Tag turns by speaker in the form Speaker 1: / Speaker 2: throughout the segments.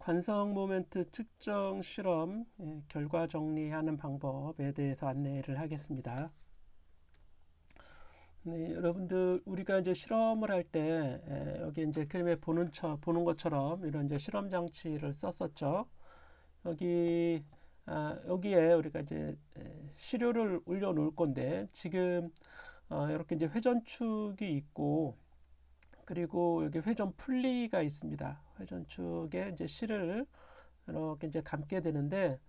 Speaker 1: 관성 모멘트 측정 실험 결과 정리하는 방법에 대해서 안내를 하겠습니다. 네, 여러분들 우리가 이제 실험을 할 때 여기 이제 그림에 보는 것처럼 이런 이제 실험 장치를 썼었죠. 여기에 우리가 이제 시료를 올려 놓을 건데 지금 이렇게 이제 회전축이 있고 그리고 여기 회전 풀리가 있습니다. 회전축에 이제 실을 이렇게 이제 감게 되는데,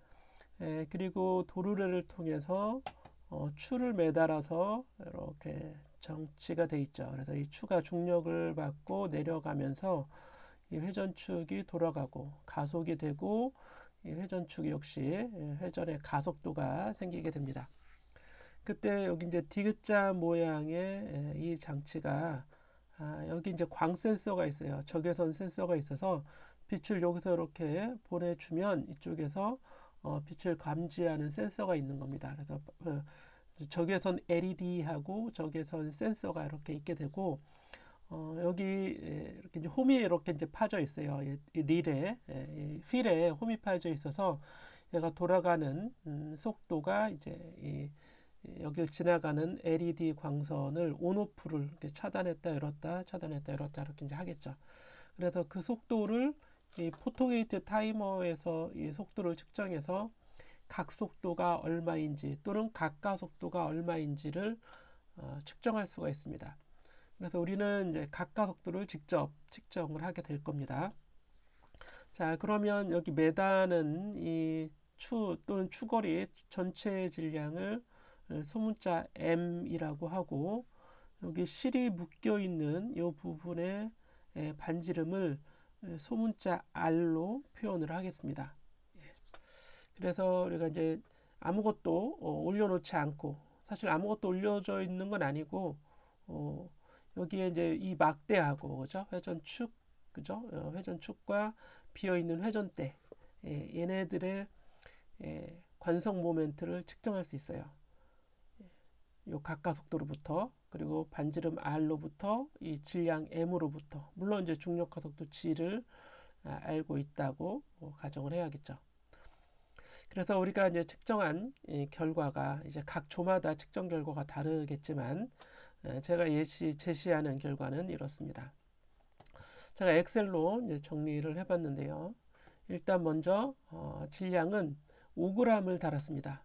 Speaker 1: 그리고 도르래를 통해서 추를 매달아서 이렇게 정치가 돼 있죠. 그래서 이 추가 중력을 받고 내려가면서 이 회전축이 돌아가고 가속이 되고, 이 회전축 역시 회전의 가속도가 생기게 됩니다. 그때 여기 이제 디귿자 모양의 이 장치가 여기 이제 광 센서가 있어요. 적외선 센서가 있어서 빛을 여기서 이렇게 보내주면 이쪽에서 빛을 감지하는 센서가 있는 겁니다. 그래서 적외선 LED하고 적외선 센서가 이렇게 있게 되고 여기 이렇게 이제 홈이 이렇게 이제 파져 있어요. 이 릴에 이 휠에 홈이 파져 있어서 얘가 돌아가는 속도가 이제 여길 지나가는 LED 광선을 온오프를 이렇게 차단했다 열었다 차단했다 열었다 이렇게 이제 하겠죠. 그래서 그 속도를 이 포토게이트 타이머에서 이 속도를 측정해서 각 속도가 얼마인지 또는 각가 속도가 얼마인지를 측정할 수가 있습니다. 그래서 우리는 이제 각가 속도를 직접 측정을 하게 될 겁니다. 자, 그러면 여기 매다는 이 추 또는 추거리 전체 질량을 소문자 M이라고 하고 여기 실이 묶여 있는 이 부분의 반지름을 소문자 R로 표현을 하겠습니다. 그래서 우리가 이제 아무것도 올려놓지 않고 사실 아무것도 올려져 있는 건 아니고 여기에 이제 이 막대하고 그죠? 회전축 그죠? 회전축과 비어 있는 회전대 얘네들의 관성 모멘트를 측정할 수 있어요. 요 각가속도로부터 그리고 반지름 R로부터 이 질량 M으로부터 물론 이제 중력 가속도 G를 알고 있다고 가정을 해야겠죠. 그래서 우리가 이제 측정한 결과가 이제 각 조마다 측정 결과가 다르겠지만 제가 제시하는 결과는 이렇습니다. 제가 엑셀로 이제 정리를 해봤는데요. 일단 먼저 질량은 5g을 달았습니다.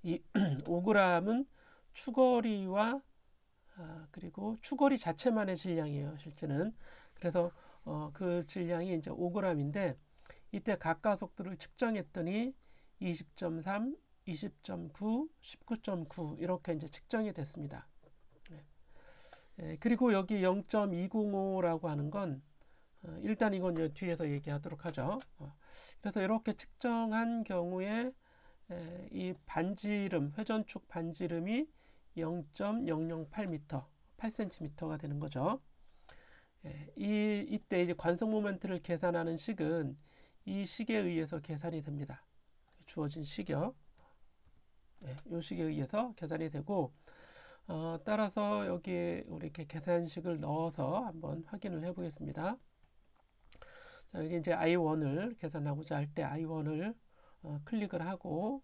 Speaker 1: 이 5g은 추거리와 그리고 추거리 자체만의 질량이에요. 실제는 그래서 그 질량이 이제 5g인데 이때 각가속도를 측정했더니 20.3, 20.9, 19.9 이렇게 이제 측정이 됐습니다. 그리고 여기 0.205라고 하는 건 일단 이건 이제 뒤에서 얘기하도록 하죠. 그래서 이렇게 측정한 경우에 이 반지름, 회전축 반지름이 0.008m, 8cm가 되는 거죠. 이때 이제 관성 모멘트를 계산하는 식은 이 식에 의해서 계산이 됩니다. 주어진 식이요. 이 식에 의해서 계산이 되고 따라서 여기에 우리 이렇게 계산식을 넣어서 한번 확인을 해 보겠습니다. 자, 여기 이제 I1을 계산하고자 할 때 I1을 클릭을 하고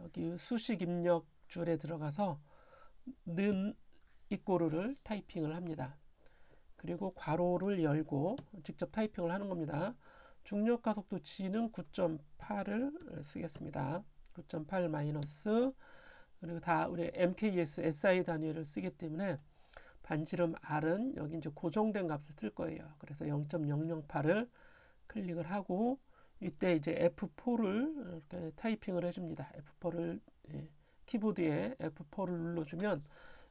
Speaker 1: 여기 수식 입력 줄에 들어가서 는 이꼬르를 타이핑을 합니다. 그리고 괄호를 열고 직접 타이핑을 하는 겁니다. 중력 가속도 G는 9.8을 쓰겠습니다. 9.8 마이너스 그리고 다 우리 MKS SI 단위를 쓰기 때문에 반지름 R은 여기 이제 고정된 값을 쓸 거예요. 그래서 0.008을 클릭을 하고 이때 이제 F4를 이렇게 타이핑을 해줍니다. F4를 키보드에 F4를 눌러주면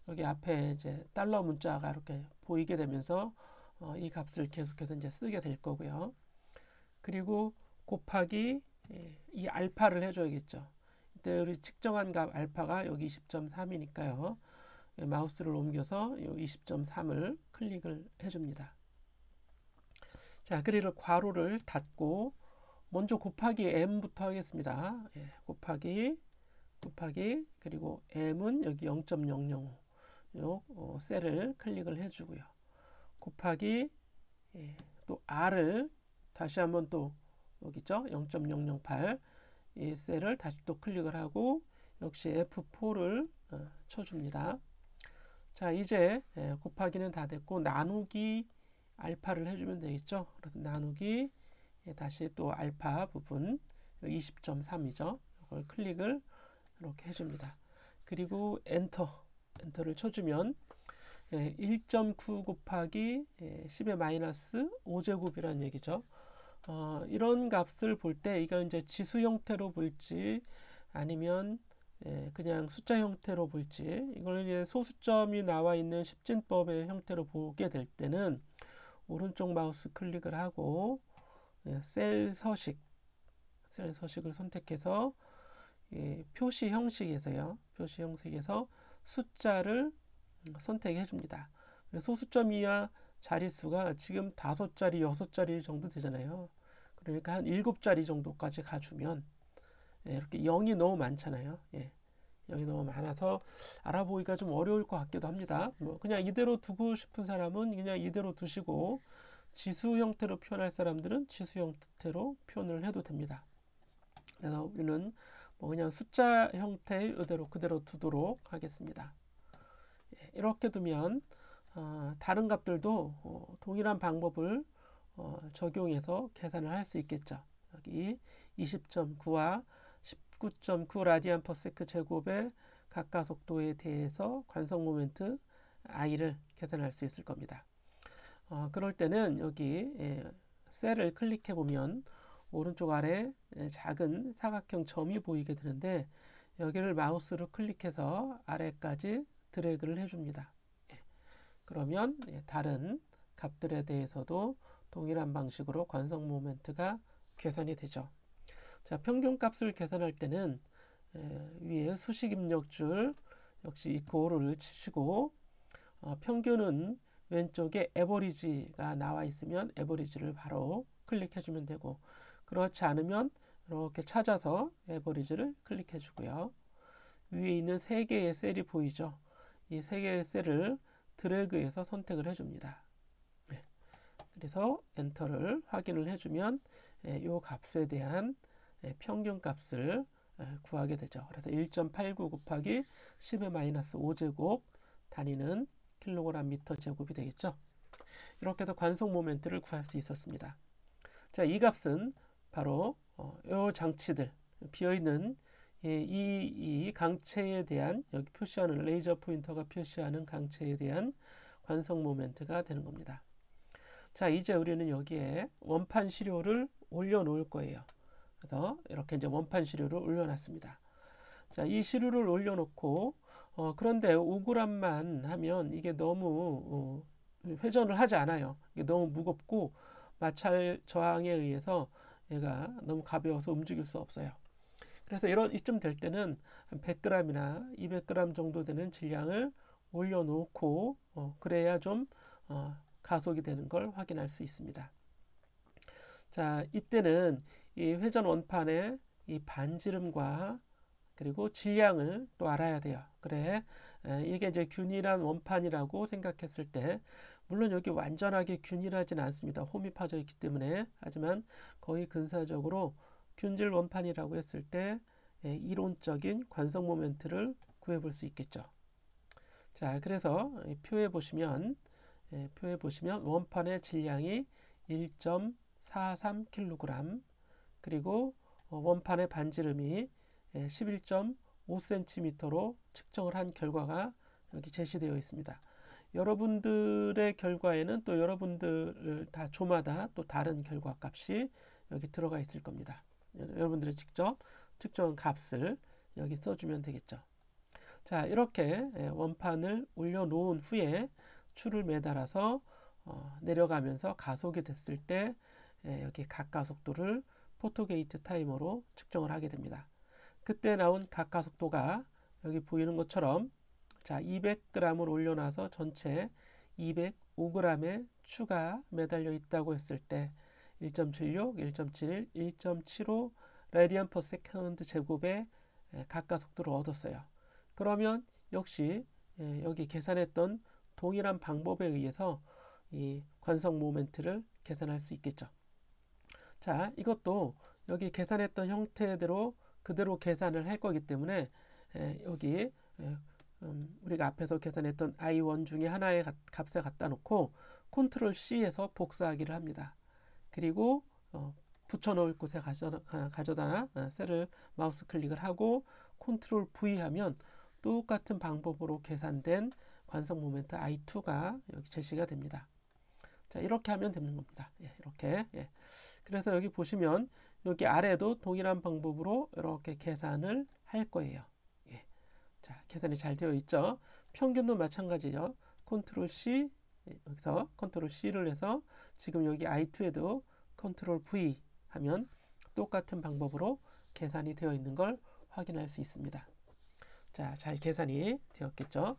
Speaker 1: 여기 앞에 이제 달러 문자가 이렇게 보이게 되면서 이 값을 계속해서 이제 쓰게 될 거고요. 그리고 곱하기 이 알파를 해줘야겠죠. 이때 우리 측정한 값 알파가 여기 20.3이니까요. 마우스를 옮겨서 이 20.3을 클릭을 해줍니다. 자, 그리고 괄호를 닫고 먼저 곱하기 m부터 하겠습니다. 곱하기 그리고 m은 여기 0.005 요 셀을 클릭을 해주고요. 곱하기 또 r을 다시 한번 또 여기 있죠? 0.008 이 셀을 다시 또 클릭을 하고 역시 F4를 쳐줍니다. 자, 이제 곱하기는 다 됐고 나누기 알파를 해주면 되겠죠. 그래서 나누기 다시 또 알파 부분 20.3이죠. 이걸 클릭을 이렇게 해줍니다. 그리고 엔터를 쳐주면 1.9 곱하기 10의 마이너스 5제곱이라는 얘기죠. 이런 값을 볼 때 이건 이제 지수 형태로 볼지 아니면 그냥 숫자 형태로 볼지 이걸 이제 소수점이 나와 있는 십진법의 형태로 보게 될 때는 오른쪽 마우스 클릭을 하고 셀 서식을 선택해서 표시 형식에서요. 표시 형식에서 숫자를 선택해 줍니다. 소수점이야 자릿수가 지금 5자리, 6자리 정도 되잖아요. 그러니까 한 7자리 정도까지 가주면 이렇게 0이 너무 많잖아요. 0이 너무 많아서 알아보기가 좀 어려울 것 같기도 합니다. 뭐 그냥 이대로 두고 싶은 사람은 그냥 이대로 두시고 지수 형태로 표현할 사람들은 지수 형태로 표현을 해도 됩니다. 그래서 우리는 뭐 그냥 숫자 형태의 그대로 두도록 하겠습니다. 이렇게 두면 다른 값들도 동일한 방법을 적용해서 계산을 할 수 있겠죠. 여기 20.9와 19.9 라디안 퍼 세크 제곱의 각가속도에 대해서 관성 모멘트 i를 계산할 수 있을 겁니다. 그럴 때는 여기 셀을 클릭해 보면 오른쪽 아래 작은 사각형 점이 보이게 되는데 여기를 마우스로 클릭해서 아래까지 드래그를 해줍니다. 그러면 다른 값들에 대해서도 동일한 방식으로 관성 모멘트가 계산이 되죠. 자, 평균 값을 계산할 때는 위에 수식 입력줄 역시 이코를 치시고 평균은 왼쪽에 에버리지가 나와 있으면 에버리지를 바로 클릭해 주면 되고 그렇지 않으면 이렇게 찾아서 에버리지를 클릭해 주고요. 위에 있는 3개의 셀이 보이죠. 이 3개의 셀을 드래그해서 선택을 해줍니다. 그래서 엔터를 확인을 해주면 이 값에 대한 평균 값을 구하게 되죠. 그래서 1.89 곱하기 10의 마이너스 5제곱 단위는 킬로그램 미터 제곱이 되겠죠. 이렇게 해서 관성 모멘트를 구할 수 있었습니다. 자, 이 값은 바로 이 장치들 비어있는 이 강체에 대한 여기 표시하는 레이저 포인터가 표시하는 강체에 대한 관성 모멘트가 되는 겁니다. 자, 이제 우리는 여기에 원판 시료를 올려 놓을 거예요. 그래서 이렇게 이제 원판 시료를 올려놨습니다. 자, 이 시료를 올려놓고 그런데 5g만 하면 이게 너무 회전을 하지 않아요. 이게 너무 무겁고 마찰 저항에 의해서 얘가 너무 가벼워서 움직일 수 없어요. 그래서 이쯤 될 때는 한 100g이나 200g 정도 되는 질량을 올려놓고 그래야 좀 가속이 되는 걸 확인할 수 있습니다. 자, 이때는 이 회전 원판의 이 반지름과 그리고 질량을 또 알아야 돼요. 그래, 이게 이제 균일한 원판이라고 생각했을 때, 물론 여기 완전하게 균일하진 않습니다. 홈이 파져 있기 때문에. 하지만 거의 근사적으로 균질 원판이라고 했을 때 이론적인 관성 모멘트를 구해볼 수 있겠죠. 자, 그래서 표에 보시면 원판의 질량이 1.43kg 그리고 원판의 반지름이 11.5cm로 측정을 한 결과가 여기 제시되어 있습니다. 여러분들의 결과에는 또 여러분들 다 조마다 또 다른 결과 값이 여기 들어가 있을 겁니다. 여러분들이 직접 측정한 값을 여기 써주면 되겠죠. 자, 이렇게 원판을 올려놓은 후에 줄을 매달아서 내려가면서 가속이 됐을 때 여기 각가속도를 포토게이트 타이머로 측정을 하게 됩니다. 그때 나온 각가속도가 여기 보이는 것처럼 자 200g을 올려놔서 전체 205g의 추가 매달려 있다고 했을 때 1.76, 1.71, 1.75 라디안 퍼 세컨드 제곱의 각가속도를 얻었어요. 그러면 역시 여기 계산했던 동일한 방법에 의해서 이 관성 모멘트를 계산할 수 있겠죠. 자, 이것도 여기 계산했던 형태대로 그대로 계산을 할 거기 때문에 여기 우리가 앞에서 계산했던 I1 중에 하나의 값에 갖다 놓고 컨트롤 C에서 복사하기를 합니다. 그리고 붙여놓을 곳에 가져다 셀을 마우스 클릭을 하고 컨트롤 V 하면 똑같은 방법으로 계산된 관성 모멘트 I2가 여기 제시가 됩니다. 자, 이렇게 하면 되는 겁니다. 이렇게. 그래서 여기 보시면 여기 아래도 동일한 방법으로 이렇게 계산을 할 거예요. 자, 계산이 잘 되어 있죠. 평균도 마찬가지죠. 컨트롤 C, 여기서 컨트롤 C를 해서 지금 여기 I2에도 컨트롤 V 하면 똑같은 방법으로 계산이 되어 있는 걸 확인할 수 있습니다. 자, 잘 계산이 되었겠죠.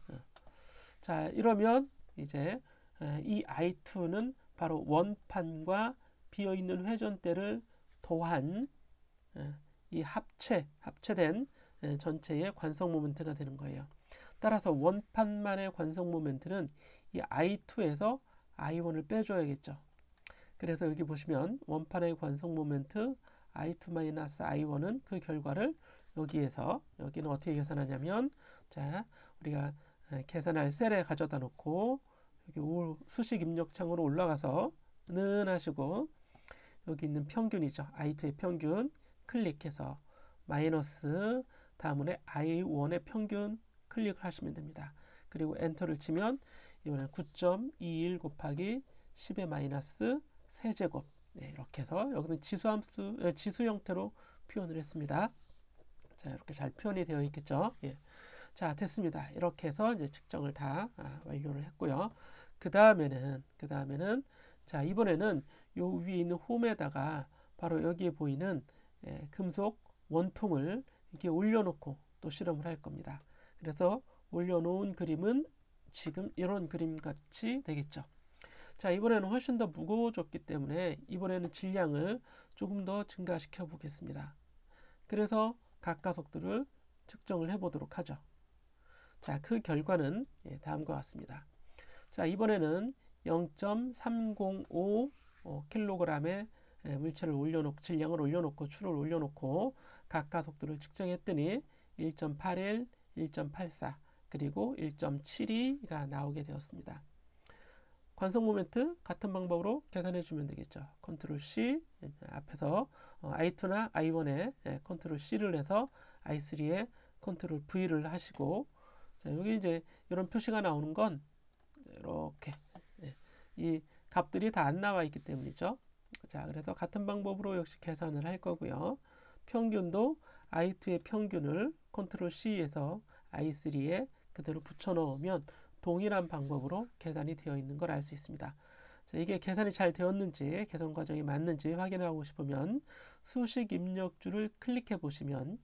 Speaker 1: 자, 이러면 이제 이 I2는 바로 원판과 비어있는 회전대를 더한 이 합체된 전체의 관성 모멘트가 되는 거예요. 따라서 원판만의 관성 모멘트는 이 I2에서 I1을 빼줘야겠죠. 그래서 여기 보시면 원판의 관성 모멘트 I2-I1은 그 결과를 여기는 어떻게 계산하냐면, 자, 우리가 계산할 셀에 가져다 놓고 여기 수식 입력창으로 올라가서 하시고 여기 있는 평균이죠. I2의 평균 클릭해서 마이너스 다음에 I1의 평균 클릭을 하시면 됩니다. 그리고 엔터를 치면 이번엔 9.21 곱하기 10의 마이너스 세제곱, 이렇게 해서 여기는 지수 형태로 표현을 했습니다. 자, 이렇게 잘 표현이 되어 있겠죠. 자, 됐습니다. 이렇게 해서 이제 측정을 다 완료를 했고요. 그 다음에는 자, 이번에는 요 위에 있는 홈에다가 바로 여기에 보이는 금속 원통을 이렇게 올려놓고 또 실험을 할 겁니다. 그래서 올려놓은 그림은 지금 이런 그림 같이 되겠죠. 자, 이번에는 훨씬 더 무거워졌기 때문에 이번에는 질량을 조금 더 증가시켜 보겠습니다. 그래서 각가속도를 측정을 해 보도록 하죠. 자, 그 결과는 다음과 같습니다. 자, 이번에는 0.305 kg의 질량을 올려놓고 추를 올려놓고 각가속도를 측정했더니 1.81, 1.84 그리고 1.72가 나오게 되었습니다. 관성 모멘트 같은 방법으로 계산해 주면 되겠죠. 컨트롤 C 앞에서 I2나 I1에 컨트롤 C를 해서 I3에 컨트롤 V를 하시고, 자, 여기 이제 이런 표시가 나오는 건 이렇게 이 값들이 다 안 나와 있기 때문이죠. 자, 그래서 같은 방법으로 역시 계산을 할 거고요. 평균도 I2의 평균을 컨트롤 C에서 I3에 그대로 붙여 넣으면 동일한 방법으로 계산이 되어 있는 걸 알 수 있습니다. 자, 이게 계산이 잘 되었는지, 계산 과정이 맞는지 확인하고 싶으면 수식 입력줄을 클릭해 보시면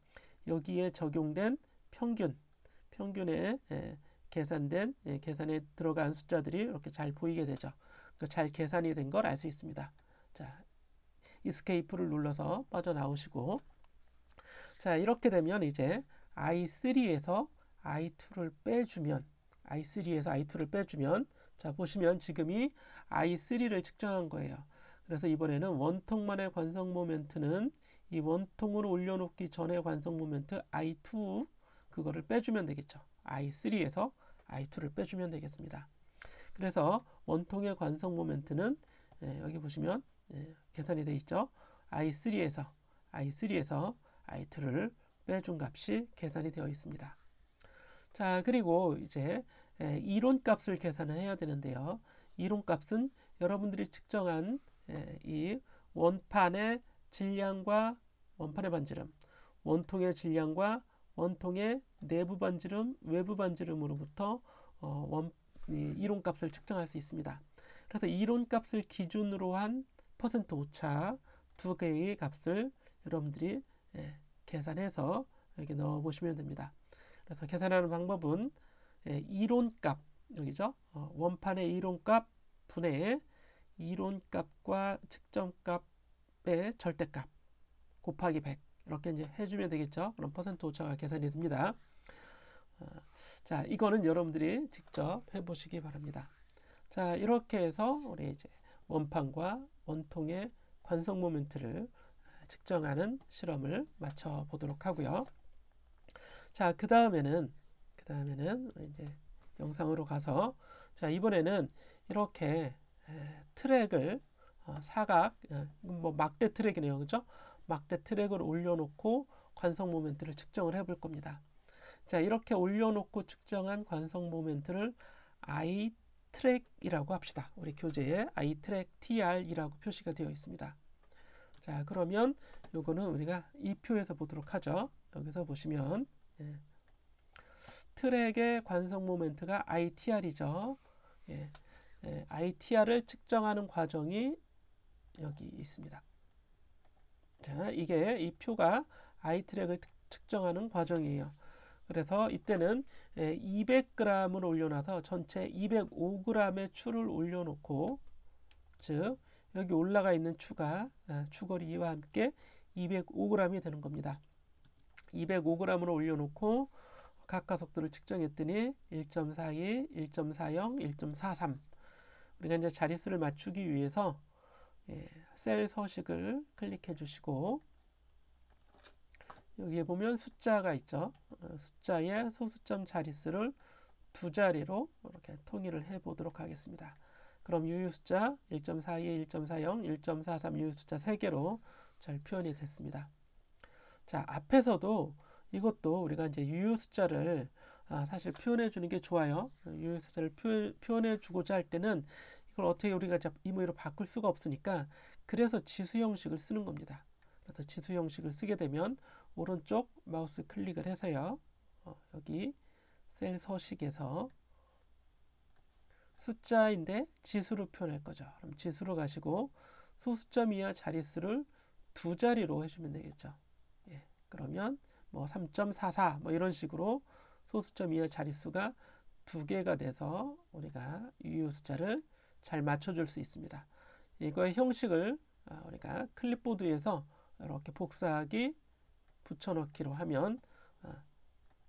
Speaker 1: 여기에 적용된 평균에 계산된 계산에 들어간 숫자들이 이렇게 잘 보이게 되죠. 그러니까 잘 계산이 된 걸 알 수 있습니다. 자, 이스케이프를 눌러서 빠져나오시고, 자, 이렇게 되면 이제 I3에서 I2를 빼주면 자, 보시면 지금이 I3를 측정한 거예요. 그래서 이번에는 원통만의 관성 모멘트는 이 원통으로 올려놓기 전에 관성 모멘트 I2 그거를 빼주면 되겠죠. I3에서 I2를 빼주면 되겠습니다. 그래서 원통의 관성 모멘트는 여기 보시면 계산이 되어 있죠. I3에서 I2를 빼준 값이 계산이 되어 있습니다. 자, 그리고 이제 이론값을 계산을 해야 되는데요. 이론값은 여러분들이 측정한 이 원판의 질량과 원판의 반지름, 원통의 질량과 원통의 내부 반지름, 외부 반지름으로부터 이론값을 측정할 수 있습니다. 그래서 이론값을 기준으로 한 퍼센트 오차 두 개의 값을 여러분들이 계산해서 여기 넣어 보시면 됩니다. 그래서 계산하는 방법은 이론값, 여기죠. 원판의 이론값 분의 이론값과 측정값의 절대값 곱하기 100 이렇게 이제 해주면 되겠죠. 그럼 퍼센트 오차가 계산이 됩니다. 자, 이거는 여러분들이 직접 해보시기 바랍니다. 자, 이렇게 해서 우리 이제 원판과 원통의 관성 모멘트를 측정하는 실험을 마쳐 보도록 하고요. 자, 그 다음에는 이제 영상으로 가서, 자, 이번에는 이렇게 트랙을 사각, 뭐 막대 트랙이네요, 그죠? 막대 트랙을 올려놓고 관성 모멘트를 측정을 해볼 겁니다. 자, 이렇게 올려놓고 측정한 관성 모멘트를 I 트랙이라고 합시다. 우리 교재에 I 트랙 TR이라고 표시가 되어 있습니다. 자, 그러면 요거는 우리가 이 표에서 보도록 하죠. 여기서 보시면 트랙의 관성 모멘트가 ITR이죠. ITR을 측정하는 과정이 여기 있습니다. 자, 이게 이 표가 I트랙을 측정하는 과정이에요. 그래서 이때는 200g을 올려놔서 전체 205g의 추를 올려놓고, 즉 여기 올라가 있는 추가 추거리와 함께 205g이 되는 겁니다. 205g을 올려놓고 각가속도를 측정했더니 1.42, 1.40, 1.43. 우리가 이제 자릿수를 맞추기 위해서 셀 서식을 클릭해 주시고, 여기에 보면 숫자가 있죠. 숫자의 소수점 자릿수를 두 자리로 이렇게 통일을 해 보도록 하겠습니다. 그럼 유효 숫자 1.42, 1.40, 1.43 유효 숫자 3개로 잘 표현이 됐습니다. 자, 앞에서도 이것도 우리가 이제 유효 숫자를 사실 표현해 주는 게 좋아요. 유효 숫자를 표현해 주고자 할 때는 이걸 어떻게 우리가 임의로 바꿀 수가 없으니까, 그래서 지수 형식을 쓰는 겁니다. 그래서 지수 형식을 쓰게 되면 오른쪽 마우스 클릭을 해서요, 여기 셀 서식에서 숫자인데 지수로 표현할 거죠. 그럼 지수로 가시고 소수점 이하 자릿수를 두 자리로 해주면 되겠죠. 그러면 뭐 3.44 뭐 이런 식으로 소수점 이하 자릿수가 두 개가 돼서 우리가 유효 숫자를 잘 맞춰줄 수 있습니다. 이거의 형식을 우리가 클립보드에서 이렇게 복사하기, 붙여넣기로 하면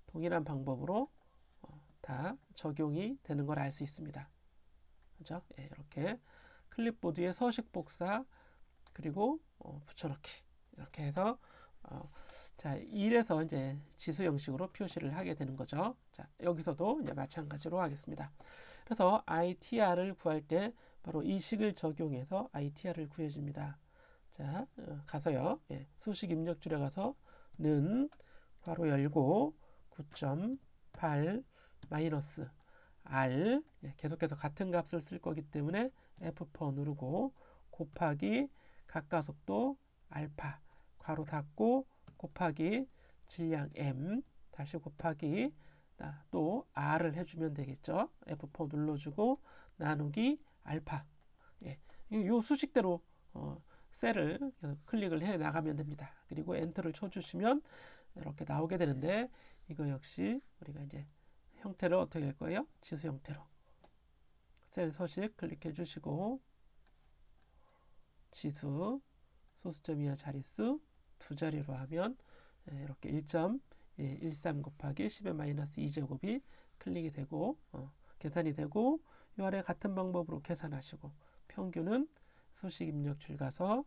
Speaker 1: 동일한 방법으로 다 적용이 되는 걸 알 수 있습니다. 그죠? 이렇게 클립보드에 서식 복사 그리고 붙여넣기 이렇게 해서 자, 이래서 이제 지수 형식으로 표시를 하게 되는 거죠. 자, 여기서도 이제 마찬가지로 하겠습니다. 그래서 ITR을 구할 때 바로 이 식을 적용해서 ITR을 구해줍니다. 자, 가서요. 수식 입력줄에 가서 는 괄호 열고 9.8 마이너스 R, 계속해서 같은 값을 쓸 거기 때문에 F4 누르고 곱하기 각가속도 알파 괄호 닫고 곱하기 질량 M 다시 곱하기 또 R을 해주면 되겠죠. F4 눌러주고 나누기 알파. 이 수식대로 셀을 클릭을 해 나가면 됩니다. 그리고 엔터를 쳐주시면 이렇게 나오게 되는데, 이거 역시 우리가 이제 형태를 어떻게 할 거예요? 지수 형태로 셀 서식 클릭해 주시고 지수 소수점 이하 자릿수 두 자리로 하면 이렇게 1.13 곱하기 10의 마이너스 2제곱이 클릭이 되고 계산이 되고, 이 아래 같은 방법으로 계산하시고 평균은 수식 입력줄 가서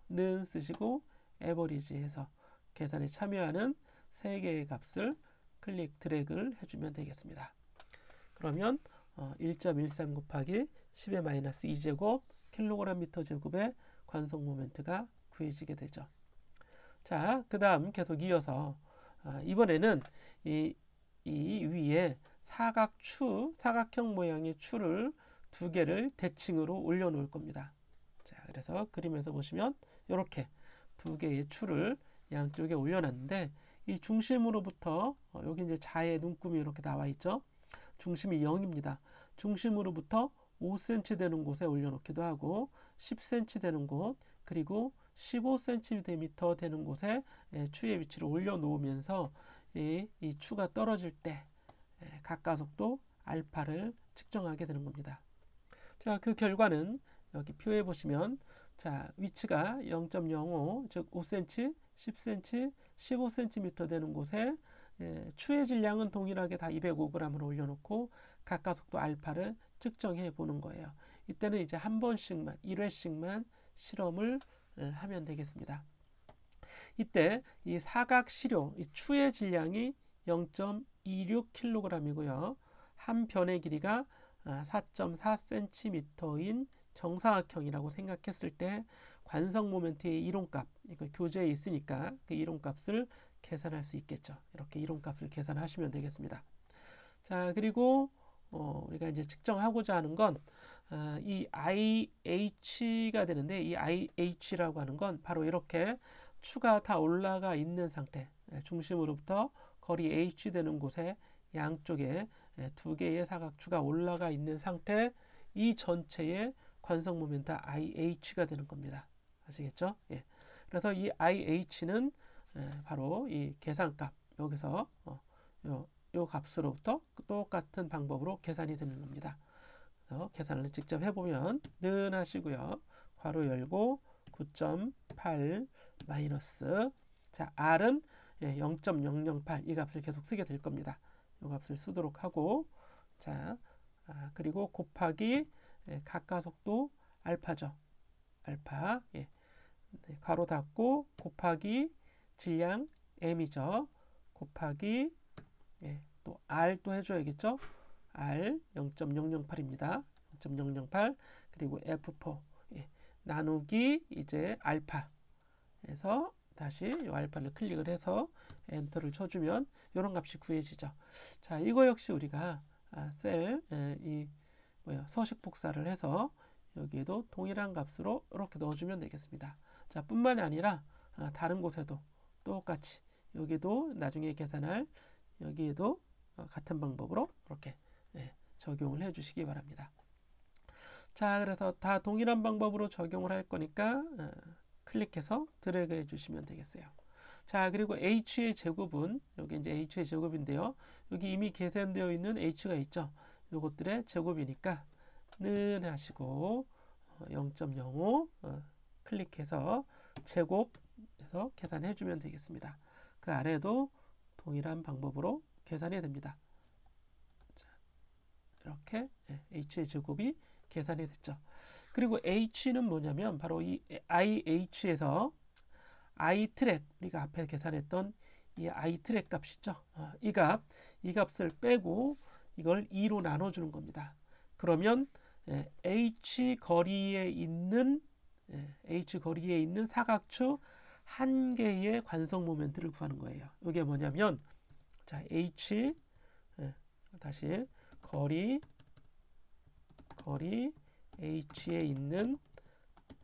Speaker 1: 는 쓰시고 에버리지 해서 계산에 참여하는 3개의 값을 클릭 드래그를 해주면 되겠습니다. 그러면 1.13 곱하기 10의 마이너스 2제곱 킬로그램 미터 제곱의 관성 모멘트가 구해지게 되죠. 자, 그 다음 계속 이어서 이번에는 이 위에 사각형 모양의 추를 두 개를 대칭으로 올려 놓을 겁니다. 자, 그래서 그림에서 보시면 이렇게 두 개의 추를 양쪽에 올려놨는데, 이 중심으로부터 여기 이제 자의 눈금이 이렇게 나와 있죠. 중심이 0입니다. 중심으로부터 5cm 되는 곳에 올려놓기도 하고 10cm 되는 곳 그리고 15cm 되는 곳에 추의 위치를 올려놓으면서 이 추가 떨어질 때 각가속도 알파를 측정하게 되는 겁니다. 자, 그 결과는 여기 표에 보시면 자, 위치가 0.05 즉 5cm, 10cm, 15cm 되는 곳에 추의 질량은 동일하게 다 205g을 올려놓고 각가속도 알파를 측정해 보는 거예요. 이때는 이제 한 번씩만 1회씩만 실험을 하면 되겠습니다. 이때 이 사각 시료 이 추의 질량이 0.26kg이고요. 한 변의 길이가 4.4cm인 정사각형이라고 생각했을 때 관성 모멘트의 이론값, 이거 교재에 있으니까 그 이론값을 계산할 수 있겠죠. 이렇게 이론값을 계산하시면 되겠습니다. 자, 그리고 우리가 이제 측정하고자 하는 건 이 IH가 되는데, 이 IH라고 하는 건 바로 이렇게 추가 다 올라가 있는 상태, 중심으로부터 거리 H 되는 곳에 양쪽에 두 개의 사각추가 올라가 있는 상태, 이 전체의 관성 모멘트 IH가 되는 겁니다. 아시겠죠? 예. 그래서 이 IH는 바로 이 계산값, 여기서 요 값으로부터 똑같은 방법으로 계산이 되는 겁니다. 그래서 계산을 직접 해보면 는 하시고요. 괄호 열고 9.8 마이너스, 자 R은 0.008 이 값을 계속 쓰게 될 겁니다. 이 값을 쓰도록 하고, 자 그리고 곱하기 가까속도 알파죠. 알파, 괄호 닫고 곱하기 질량 m이죠. 곱하기 또 R 또 해줘야겠죠. R 0.008입니다. 0.008 그리고 F4 나누기 이제 알파 해서 다시 이 알파를 클릭을 해서 엔터를 쳐주면 이런 값이 구해지죠. 자, 이거 역시 우리가 서식 복사를 해서 여기에도 동일한 값으로 이렇게 넣어주면 되겠습니다. 자, 뿐만이 아니라 다른 곳에도 똑같이 여기도 나중에 계산할 여기에도 같은 방법으로 이렇게 적용을 해 주시기 바랍니다. 자, 그래서 다 동일한 방법으로 적용을 할 거니까 클릭해서 드래그 해 주시면 되겠어요. 자, 그리고 H의 제곱은 여기 이제 H의 제곱인데요. 여기 이미 계산되어 있는 H가 있죠. 요것들의 제곱이니까 는 하시고 0.05 클릭해서 제곱해서 계산해 주면 되겠습니다. 그 아래도 동일한 방법으로 계산이 됩니다. 자, 이렇게 H의 제곱이 계산이 됐죠. 그리고 H는 뭐냐면 바로 이 IH에서 I트랙, 우리가 앞에 계산했던 이 I트랙 값이죠. 이 값을 빼고 이걸 2로 나눠주는 겁니다. 그러면 H 거리에 있는 사각추 한 개의 관성 모멘트를 구하는 거예요. 이게 뭐냐면, 자, H 다시 거리 H에 있는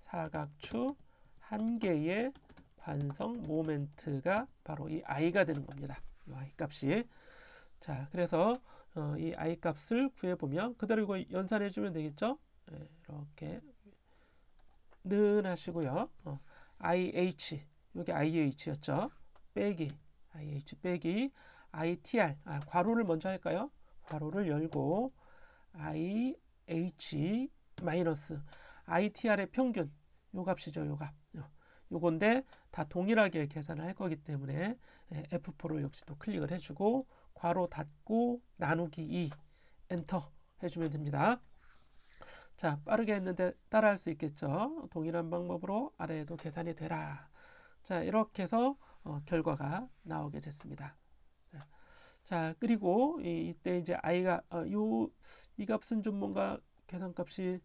Speaker 1: 사각추 한 개의 관성 모멘트가 바로 이 I가 되는 겁니다. 이 I 값이. 자, 그래서 이 I 값을 구해보면 그대로 이거 연산해주면 되겠죠? 이렇게 는 하시고요. IH, 여기 IH였죠. 빼기 IH 빼기 ITR, 괄호를 먼저 할까요? 괄호를 열고 IH 마이너스 ITR의 평균, 요 값이죠. 요 값. 요건데 다 동일하게 계산을 할 거기 때문에 F4를 역시 또 클릭을 해주고 괄호 닫고 나누기 2 엔터 해주면 됩니다. 자, 빠르게 했는데 따라할 수 있겠죠. 동일한 방법으로 아래에도 계산이 되라. 자, 이렇게 해서 결과가 나오게 됐습니다. 자, 그리고 이때 이제 I가 이 값은 좀 뭔가 계산값이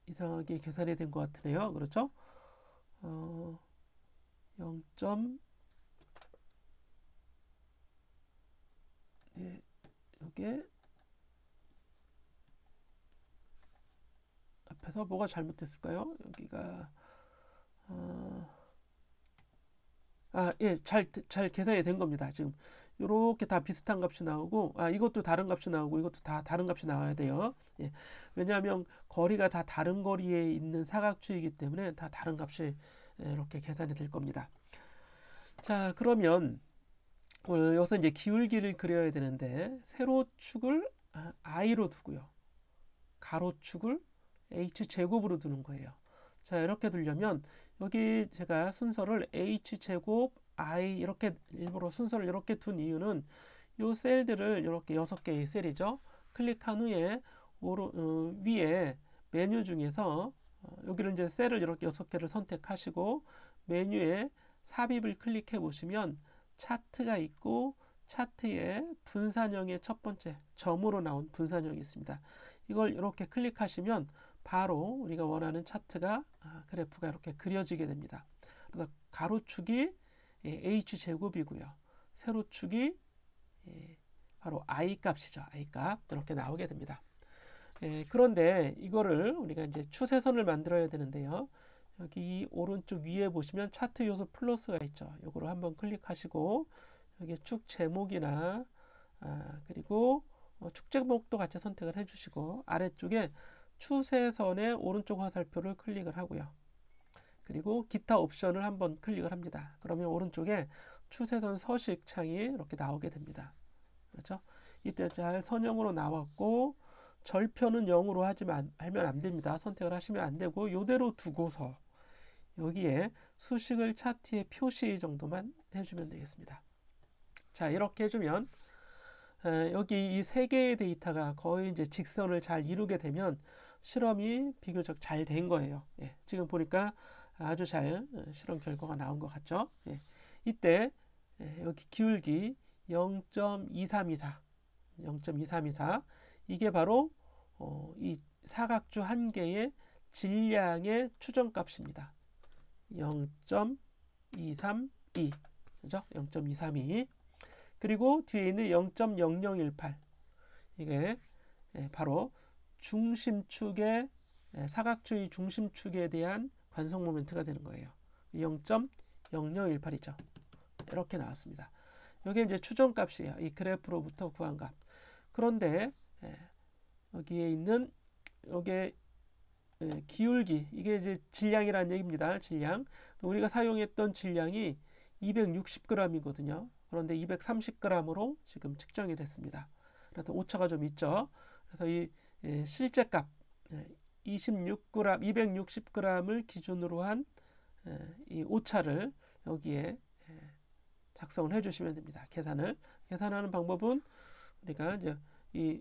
Speaker 1: 이상하게 계산이 된 것 같으네요. 그렇죠? 0. 여기에 앞에서 뭐가 잘못됐을까요? 여기가 잘 계산이 된 겁니다. 지금 이렇게 다 비슷한 값이 나오고, 이것도 다른 값이 나오고, 이것도 다 다른 값이 나와야 돼요. 왜냐하면 거리가 다 다른 거리에 있는 사각추이기 때문에 다 다른 값이 이렇게 계산이 될 겁니다. 자, 그러면 여기서 이제 기울기를 그려야 되는데, 세로축을 I로 두고요. 가로축을 H제곱으로 두는 거예요. 자, 이렇게 두려면 여기 제가 순서를 H제곱 I 이렇게 일부러 순서를 이렇게 둔 이유는 이 셀들을 이렇게 6개의 셀이죠. 클릭한 후에 위에 메뉴 중에서 여기를 이제 셀을 이렇게 6개를 선택하시고 메뉴에 삽입을 클릭해 보시면 차트가 있고 차트에 분산형의 첫 번째 점으로 나온 분산형이 있습니다. 이걸 이렇게 클릭하시면 바로 우리가 원하는 차트가 그래프가 이렇게 그려지게 됩니다. 그래서 가로축이 h제곱이고요. 세로축이 바로 i 값이죠. i 값 이렇게 나오게 됩니다. 그런데 이거를 우리가 이제 추세선을 만들어야 되는데요. 여기 오른쪽 위에 보시면 차트 요소 플러스가 있죠. 이거를 한번 클릭하시고 여기 축 제목이나 그리고 축 제목도 같이 선택을 해주시고 아래쪽에 추세선의 오른쪽 화살표를 클릭을 하고요. 그리고 기타 옵션을 한번 클릭을 합니다. 그러면 오른쪽에 추세선 서식 창이 이렇게 나오게 됩니다. 그렇죠? 이때 잘 선형으로 나왔고 절편은 0으로 하면 안 됩니다. 선택을 하시면 안 되고 이대로 두고서 여기에 수식을 차트의 표시 정도만 해주면 되겠습니다. 자, 이렇게 해주면 여기 이 세 개의 데이터가 거의 이제 직선을 잘 이루게 되면 실험이 비교적 잘 된 거예요. 지금 보니까 아주 잘 실험 결과가 나온 것 같죠? 이때 여기 기울기 0.2324 이게 바로 이 사각주 한 개의 질량의 추정값입니다. 0.232 그죠? 0.232 그리고 뒤에 있는 0.0018 이게 바로 중심축의 사각주의 중심축에 대한 관성 모멘트가 되는 거예요. 0.0018이죠. 이렇게 나왔습니다. 이게 이제 추정값이에요. 이 그래프로부터 구한 값. 그런데 여기에 있는 여기에 기울기 이게 이제 질량이라는 얘기입니다. 질량. 우리가 사용했던 질량이 260g이거든요. 그런데 230g으로 지금 측정이 됐습니다. 그래서 오차가 좀 있죠. 그래서 이 실제 값 260g을 기준으로 한 이 오차를 여기에 작성을 해주시면 됩니다. 계산하는 방법은 우리가 이제 이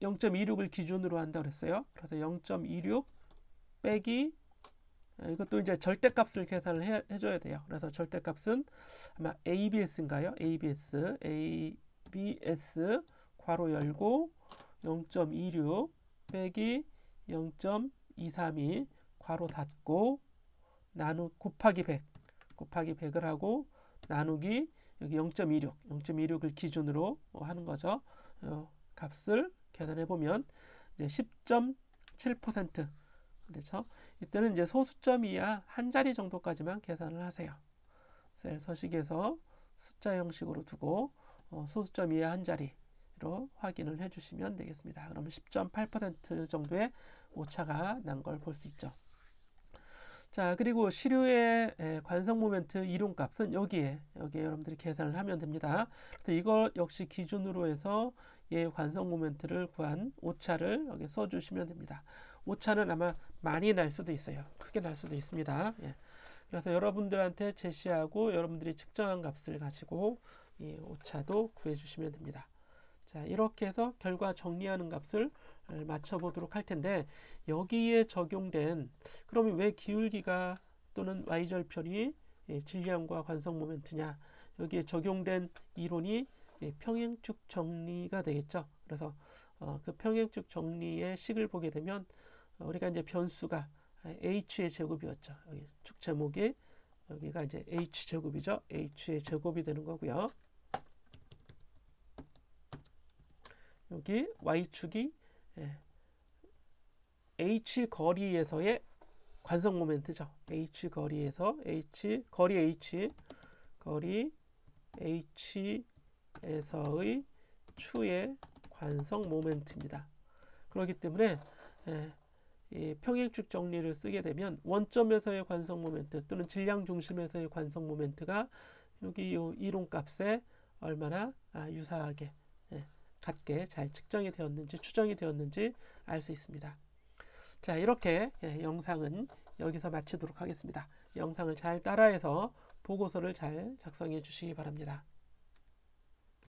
Speaker 1: 0.26을 기준으로 한다고 그랬어요. 그래서 0.26 빼기 이것도 이제 절대값을 계산을 해줘야 돼요. 그래서 절대값은 아마 ABS인가요? ABS 괄호 열고 0.26 빼기 0.232 괄호 닫고 곱하기 100을 하고 나누기 여기 0.26을 기준으로 하는 거죠. 값을 계산해 보면 이제 10.7% 그렇죠. 이때는 이제 소수점 이하 한 자리 정도까지만 계산을 하세요. 셀 서식에서 숫자 형식으로 두고 소수점 이하 한 자리로 확인을 해주시면 되겠습니다. 그러면 10.8% 정도의 오차가 난 걸 볼 수 있죠. 자, 그리고 시류의 관성 모멘트 이론값은 여기에 여러분들이 계산을 하면 됩니다. 그래서 이걸 역시 기준으로 해서 얘 관성 모멘트를 구한 오차를 여기 써주시면 됩니다. 오차는 아마 많이 날 수도 있어요. 크게 날 수도 있습니다. 그래서 여러분들한테 제시하고 여러분들이 측정한 값을 가지고 이 오차도 구해주시면 됩니다. 자, 이렇게 해서 결과 정리하는 값을 맞춰보도록 할 텐데 여기에 적용된 그러면 왜 기울기가 또는 y절편이 질량과 관성 모멘트냐 여기에 적용된 이론이 평행축 정리가 되겠죠. 그래서 그 평행축 정리의 식을 보게 되면 우리가 이제 변수가 h의 제곱이었죠. 여기 축 제목이 여기가 이제 h 제곱이죠. h의 제곱이 되는 거고요. 여기 y축이 h 거리에서의 관성 모멘트죠. h 거리에서 거리 h에서의 추의 관성 모멘트입니다. 그렇기 때문에 이 평행축 정리를 쓰게 되면 원점에서의 관성 모멘트 또는 질량 중심에서의 관성 모멘트가 여기 이 이론값에 얼마나 유사하게 같게 잘 측정이 되었는지 추정이 되었는지 알 수 있습니다. 자, 이렇게 영상은 여기서 마치도록 하겠습니다. 영상을 잘 따라해서 보고서를 잘 작성해 주시기 바랍니다.